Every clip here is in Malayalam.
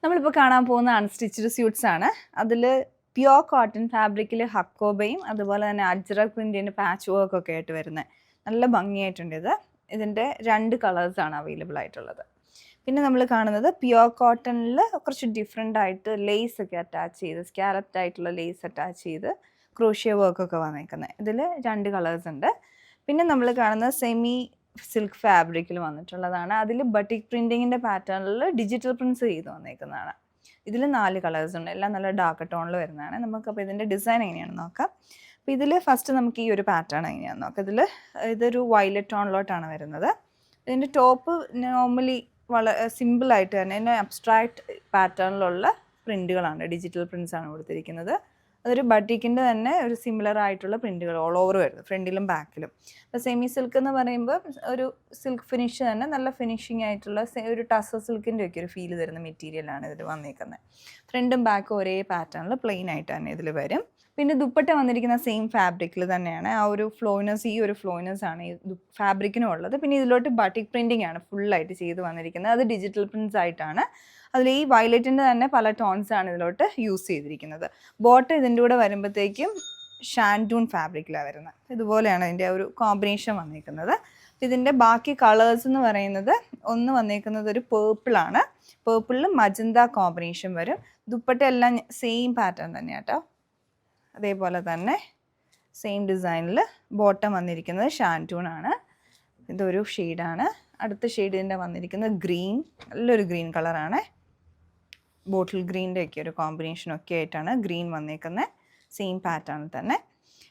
നമ്മളിപ്പോൾ കാണാൻ പോകുന്ന അൺസ്റ്റിച്ച്ഡ് സ്യൂട്ട്സ് ആണ്. അതിൽ പ്യുവർ കോട്ടൺ ഫാബ്രിക്കിൽ ഹക്കോബയും അതുപോലെ തന്നെ അജ്രക് പ്രിൻറ്റിൻ്റെ പാച്ച് വർക്കൊക്കെ ആയിട്ട് വരുന്നത് നല്ല ഭംഗിയായിട്ടുണ്ട്. ഇതിൻ്റെ 2 കളേഴ്സാണ് അവൈലബിൾ ആയിട്ടുള്ളത്. പിന്നെ നമ്മൾ കാണുന്നത് പ്യുവർ കോട്ടണിൽ കുറച്ച് ഡിഫറെൻ്റ് ആയിട്ട് ലേസ് ഒക്കെ അറ്റാച്ച് ചെയ്ത് സ്കാലപ്ഡ് ആയിട്ടുള്ള ലേസ് അറ്റാച്ച് ചെയ്ത് ക്രോഷ്യ വർക്കൊക്കെ വന്നേക്കുന്നത്. ഇതിൽ 2 കളേഴ്സ് ഉണ്ട്. പിന്നെ നമ്മൾ കാണുന്നത് സെമി സിൽക്ക് ഫാബ്രിക്കിൽ വന്നിട്ടുള്ളതാണ്. അതിൽ ബട്ടിക് പ്രിൻറ്റിങ്ങിൻ്റെ പാറ്റേണിൽ ഡിജിറ്റൽ പ്രിൻറ്റ്സ് ചെയ്ത് വന്നേക്കുന്നതാണ്. ഇതിൽ 4 കളേഴ്സ് ഉണ്ട്. എല്ലാം നല്ല ഡാർക്ക് ടോണിൽ വരുന്നതാണ്. നമുക്കപ്പോൾ ഇതിൻ്റെ ഡിസൈൻ എങ്ങനെയാണെന്ന് നോക്കാം. അപ്പോൾ ഇതിൽ ഫസ്റ്റ് നമുക്ക് ഈ ഒരു പാറ്റേൺ എങ്ങനെയാണെന്ന് നോക്കാം. ഇതൊരു വയലറ്റ് ടോണിലോട്ടാണ് വരുന്നത്. ഇതിൻ്റെ ടോപ്പ് നോർമലി വളരെ സിമ്പിളായിട്ട് തന്നെ അബ്സ്ട്രാക്റ്റ് പാറ്റേണിലുള്ള പ്രിൻറ്റുകളാണ്, ഡിജിറ്റൽ പ്രിൻറ്റ്സ് ആണ് കൊടുത്തിരിക്കുന്നത്. അതൊരു ബട്ടിക്കിൻ്റെ തന്നെ ഒരു സിമിലർ ആയിട്ടുള്ള പ്രിൻറ്റുകൾ ഓൾ ഓവർ വരുന്നത്, ഫ്രണ്ടിലും ബാക്കിലും. അപ്പോൾ സെമി സിൽക്ക് എന്ന് പറയുമ്പോൾ ഒരു സിൽക്ക് ഫിനിഷ് തന്നെ നല്ല ഫിനിഷിംഗ് ആയിട്ടുള്ള ഒരു ടസർ സിൽക്കിൻ്റെ ഒക്കെ ഒരു ഫീൽ തരുന്ന മെറ്റീരിയലാണ് ഇതിൽ വന്നിരിക്കുന്നത്. ഫ്രണ്ടും ബാക്കും ഒരേ പാറ്റേണിൽ പ്ലെയിൻ ആയിട്ട് തന്നെ ഇതിൽ വരും. പിന്നെ ദുപ്പട്ട വന്നിരിക്കുന്ന സെയിം ഫാബ്രിക്കിൽ തന്നെയാണ്. ആ ഒരു ഫ്ലോയിനസ്, ഈ ഒരു ഫ്ലോയിനസ് ആണ് ഈ ഫാബ്രിക്കിനും ഉള്ളത്. പിന്നെ ഇതിലോട്ട് ബട്ടിക് പ്രിൻറ്റിംഗ് ആണ് ഫുള്ളായിട്ട് ചെയ്ത് വന്നിരിക്കുന്നത്. അത് ഡിജിറ്റൽ പ്രിൻറ്റ്സ് ആയിട്ടാണ്. അതിൽ ഈ വയലറ്റിൻ്റെ തന്നെ പല ടോൺസ് ആണ് ഇതിലോട്ട് യൂസ് ചെയ്തിരിക്കുന്നത്. ബോട്ടം ഇതിൻ്റെ കൂടെ വരുമ്പോഴത്തേക്കും ഷാൻഡൂൺ ഫാബ്രിക്കിലാണ് വരുന്നത്. ഇതുപോലെയാണ് ഇതിൻ്റെ ഒരു കോമ്പിനേഷൻ വന്നിരിക്കുന്നത്. ഇതിൻ്റെ ബാക്കി കളേഴ്സ് എന്ന് പറയുന്നത് ഒന്ന് വന്നിരിക്കുന്നത് ഒരു പേർപ്പിളാണ്. പേർപ്പിളിൽ മജന്ത കോമ്പിനേഷൻ വരും. ദുപ്പട്ട എല്ലാം സെയിം പാറ്റേൺ തന്നെയാണ് കേട്ടോ. അതേപോലെ തന്നെ സെയിം ഡിസൈനിൽ ബോട്ടം വന്നിരിക്കുന്നത് ഷാൻറ്റൂൺ ആണ്. ഇതൊരു ഷെയ്ഡാണ്. അടുത്ത ഷെയ്ഡ് ഇതിൻ്റെ വന്നിരിക്കുന്നത് ഗ്രീൻ, നല്ലൊരു ഗ്രീൻ കളറാണ്. ബോട്ടിൽ ഗ്രീൻ്റെ ഒക്കെ ഒരു കോമ്പിനേഷനൊക്കെ ആയിട്ടാണ് ഗ്രീൻ വന്നേക്കുന്നത്, സെയിം പാറ്റേണിൽ തന്നെ.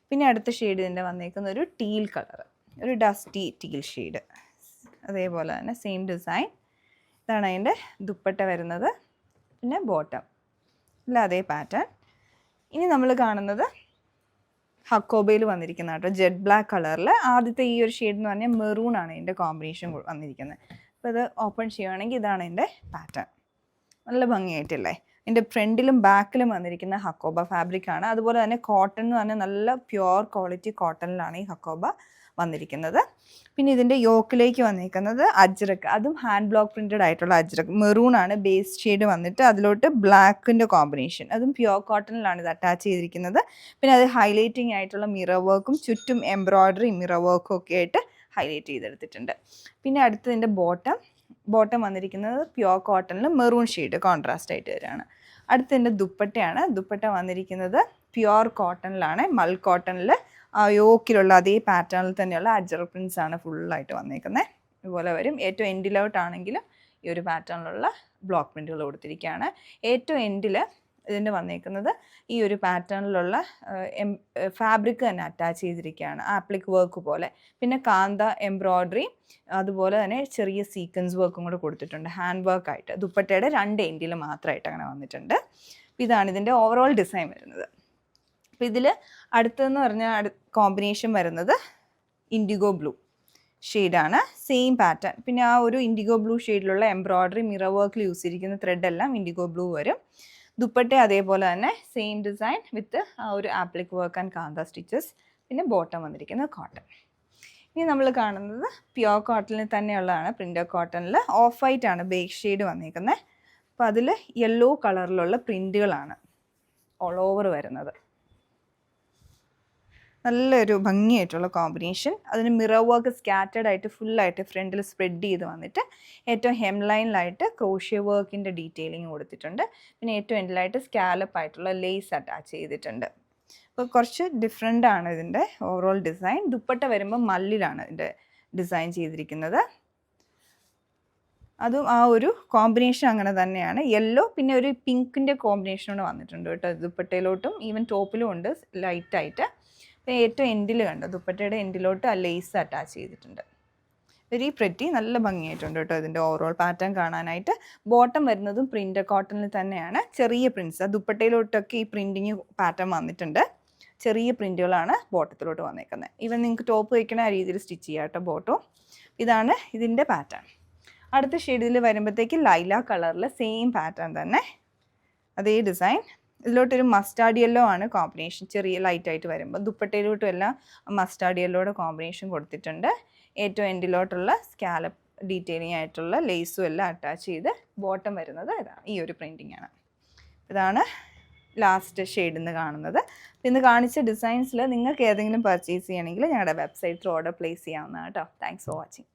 പിന്നെ അടുത്ത ഷെയ്ഡ് ഇതിൻ്റെ വന്നേക്കുന്ന ഒരു ടീൽ കളർ, ഒരു ഡസ്റ്റി ടീൽ ഷെയ്ഡ്. അതേപോലെ തന്നെ സെയിം ഡിസൈൻ. ഇതാണ് അതിൻ്റെ ദുപ്പട്ട വരുന്നത്. പിന്നെ ബോട്ടം ഇല്ല അതേ പാറ്റേൺ. ഇനി നമ്മൾ കാണുന്നത് ഹക്കോബയിൽ വന്നിരിക്കുന്ന കേട്ടോ, ജെറ്റ് ബ്ലാക്ക് കളറിൽ. ആദ്യത്തെ ഈ ഒരു ഷെയ്ഡ് എന്ന് പറഞ്ഞാൽ മെറൂൺ ആണ് ഇതിൻ്റെ കോമ്പിനേഷൻ വന്നിരിക്കുന്നത്. അപ്പോൾ ഇത് ഓപ്പൺ ചെയ്യുകയാണെങ്കിൽ ഇതാണ് ഇതിൻ്റെ പാറ്റേൺ. നല്ല ഭംഗിയായിട്ടില്ലേ? ഇതിൻ്റെ ഫ്രണ്ടിലും ബാക്കിലും വന്നിരിക്കുന്ന ഹക്കോബ ഫാബ്രിക്കാണ്. അതുപോലെ തന്നെ കോട്ടൺ എന്ന് പറഞ്ഞാൽ നല്ല പ്യുവർ ക്വാളിറ്റി കോട്ടണിലാണ് ഈ ഹക്കോബ വന്നിരിക്കുന്നത്. പിന്നെ ഇതിൻ്റെ യോക്കിലേക്ക് വന്നിരിക്കുന്നത് അജ്രക്, അതും ഹാൻഡ് ബ്ലോക്ക് പ്രിൻറ്റഡ് ആയിട്ടുള്ള അജ്രക്. മെറൂൺ ആണ് ബേസ് ഷെയ്ഡ് വന്നിട്ട് അതിലോട്ട് ബ്ലാക്കിൻ്റെ കോമ്പിനേഷൻ. അതും പ്യുവർ കോട്ടണിലാണ് ഇത് അറ്റാച്ച് ചെയ്തിരിക്കുന്നത്. പിന്നെ അത് ഹൈലൈറ്റിംഗ് ആയിട്ടുള്ള മിറർ വർക്കും ചുറ്റും എംബ്രോയ്ഡറി മിറർ വർക്കും ഒക്കെ ആയിട്ട് ഹൈലൈറ്റ് ചെയ്തെടുത്തിട്ടുണ്ട്. പിന്നെ അടുത്തതിൻ്റെ ബോട്ടം വന്നിരിക്കുന്നത് പ്യുവർ കോട്ടണിൽ മെറൂൺ ഷെയ്ഡ് കോൺട്രാസ്റ്റ് ആയിട്ട് വരികയാണ്. അടുത്തതിൻ്റെ ദുപ്പട്ടയാണ്. ദുപ്പട്ട വന്നിരിക്കുന്നത് പ്യുവർ കോട്ടണിലാണ്, മൽ കോട്ടണിൽ യോക്കിലുള്ള അതേ പാറ്റേണിൽ തന്നെയുള്ള അജ്രക് പ്രിൻറ്റ്സ് ആണ് ഫുള്ളായിട്ട് വന്നേക്കുന്നത്. ഇതുപോലെ വരും. ഏറ്റവും എൻഡിലോട്ടാണെങ്കിലും ഈ ഒരു പാറ്റേണിലുള്ള ബ്ലോക്ക് പ്രിൻറ്റുകൾ കൊടുത്തിരിക്കുകയാണ്. ഏറ്റവും എൻഡിൽ ഇതിൻ്റെ വന്നേക്കുന്നത് ഈ ഒരു പാറ്റേണിലുള്ള ഫാബ്രിക് തന്നെ അറ്റാച്ച് ചെയ്തിരിക്കുകയാണ്, ആപ്ലിക് വർക്ക് പോലെ. പിന്നെ കാന്ത എംബ്രോയ്ഡറി, അതുപോലെ തന്നെ ചെറിയ സീക്വൻസ് വർക്കും കൂടെ കൊടുത്തിട്ടുണ്ട് ഹാൻഡ് വർക്കായിട്ട്. ദുപ്പട്ടയുടെ 2 എൻഡിൽ മാത്രമായിട്ട് അങ്ങനെ വന്നിട്ടുണ്ട്. ഇതാണ് ഇതിൻ്റെ ഓവറോൾ ഡിസൈൻ വരുന്നത്. അപ്പോൾ ഇതിൽ അടുത്തതെന്ന് പറഞ്ഞാൽ കോമ്പിനേഷൻ വരുന്നത് ഇൻഡിഗോ ബ്ലൂ ഷെയ്ഡാണ്, സെയിം പാറ്റേൺ. പിന്നെ ആ ഒരു ഇൻഡിഗോ ബ്ലൂ ഷെയ്ഡിലുള്ള എംബ്രോയ്ഡറി മിറർ വർക്കിൽ യൂസ് ചെയ്തിരിക്കുന്ന ത്രെഡ് എല്ലാം ഇൻഡിഗോ ബ്ലൂ വരും. ദുപ്പട്ട അതേപോലെ തന്നെ സെയിം ഡിസൈൻ വിത്ത് ആ ഒരു appliqué work and kantha stitches. പിന്നെ ബോട്ടം വന്നിരിക്കുന്നത് കോട്ടൺ. ഇനി നമ്മൾ കാണുന്നത് പ്യുവർ കോട്ടണിൽ തന്നെയുള്ളതാണ്. പ്രിൻ്റഡ് കോട്ടണിൽ ഓഫ് വൈറ്റ് ആണ് ബേസ് ഷെയ്ഡ് വന്നിരിക്കുന്നത്. അപ്പോൾ അതിൽ യെല്ലോ കളറിലുള്ള പ്രിൻറ്റുകളാണ് ഓൾ ഓവർ വരുന്നത്. നല്ലൊരു ഭംഗിയായിട്ടുള്ള കോമ്പിനേഷൻ. അതിന് മിറർ വർക്ക് സ്കാറ്റേഡ് ആയിട്ട് ഫുള്ളായിട്ട് ഫ്രണ്ടിൽ സ്പ്രെഡ് ചെയ്ത് വന്നിട്ട് ഏറ്റവും ഹെം ലൈനിലായിട്ട് ക്രോഷ്യ വർക്കിൻ്റെ ഡീറ്റെയിലിംഗ് കൊടുത്തിട്ടുണ്ട്. പിന്നെ ഏറ്റവും എൻഡിലായിട്ട് സ്കാലപ്പ് ആയിട്ടുള്ള ലേസ് അറ്റാച്ച് ചെയ്തിട്ടുണ്ട്. അപ്പോൾ കുറച്ച് ഡിഫറെൻ്റ് ആണ് ഇതിൻ്റെ ഓവറോൾ ഡിസൈൻ. ദുപ്പട്ട വരുമ്പോൾ മല്ലിലാണ് ഇതിൻ്റെ ഡിസൈൻ ചെയ്തിരിക്കുന്നത്. അതും ആ ഒരു കോമ്പിനേഷൻ അങ്ങനെ തന്നെയാണ്. യെല്ലോ പിന്നെ ഒരു പിങ്കിൻ്റെ കോമ്പിനേഷനോട് വന്നിട്ടുണ്ട് കേട്ടോ. ദുപ്പട്ടയിലോട്ടും ഈവൻ ടോപ്പിലും ഉണ്ട് ലൈറ്റായിട്ട്. ഏറ്റവും എൻഡിൽ കണ്ടോ, ദുപ്പട്ടയുടെ എൻഡിലോട്ട് ആ ലേസ് അറ്റാച്ച് ചെയ്തിട്ടുണ്ട്. വെരി പ്രെറ്റി, നല്ല ഭംഗിയായിട്ടുണ്ട് കേട്ടോ ഇതിൻ്റെ ഓവറോൾ പാറ്റേൺ കാണാനായിട്ട്. ബോട്ടം വരുന്നതും പ്രിൻ്റ് കോട്ടണിൽ തന്നെയാണ്, ചെറിയ പ്രിൻറ്റ്സ്. ആ ദുപ്പട്ടയിലോട്ടൊക്കെ ഈ പ്രിൻറ്റിങ് പാറ്റേൺ വന്നിട്ടുണ്ട്. ചെറിയ പ്രിൻറ്റുകളാണ് ബോട്ടത്തിലോട്ട് വന്നേക്കുന്നത്. ഈവൻ നിങ്ങൾക്ക് ടോപ്പ് വയ്ക്കണ ആ രീതിയിൽ സ്റ്റിച്ച് ചെയ്യാം കേട്ടോ ബോട്ടം. ഇതാണ് ഇതിൻ്റെ പാറ്റേൺ. അടുത്ത ഷെയ്ഡിൽ വരുമ്പോഴത്തേക്ക് ലൈല കളറിൽ സെയിം പാറ്റേൺ തന്നെ, അതേ ഡിസൈൻ. ഇതിലോട്ടൊരു മസ്റ്റാർഡ് യെല്ലോ ആണ് കോമ്പിനേഷൻ, ചെറിയ ലൈറ്റായിട്ട് വരുമ്പോൾ. ദുപ്പട്ടയിലോട്ടും എല്ലാം മസ്റ്റാർഡ് യെല്ലോയുടെ കോമ്പിനേഷൻ കൊടുത്തിട്ടുണ്ട്. ഏറ്റവും എൻഡിലോട്ടുള്ള സ്കാലപ്പ് ഡീറ്റെയിലിംഗ് ആയിട്ടുള്ള ലേസും എല്ലാം അറ്റാച്ച് ചെയ്ത് ബോട്ടം വരുന്നത് ഇതാണ്, ഈ ഒരു പ്രിൻറ്റിംഗ് ആണ്. ഇതാണ് ലാസ്റ്റ് ഷെയ്ഡ് ഇന്ന് കാണുന്നത്. ഇന്ന് കാണിച്ച ഡിസൈൻസിൽ നിങ്ങൾക്ക് ഏതെങ്കിലും പർച്ചേസ് ചെയ്യണമെങ്കിൽ ഞങ്ങളുടെ വെബ്സൈറ്റിൽ ഓർഡർ പ്ലേസ് ചെയ്യാവുന്നതാണ് കേട്ടോ. Thanks for watching.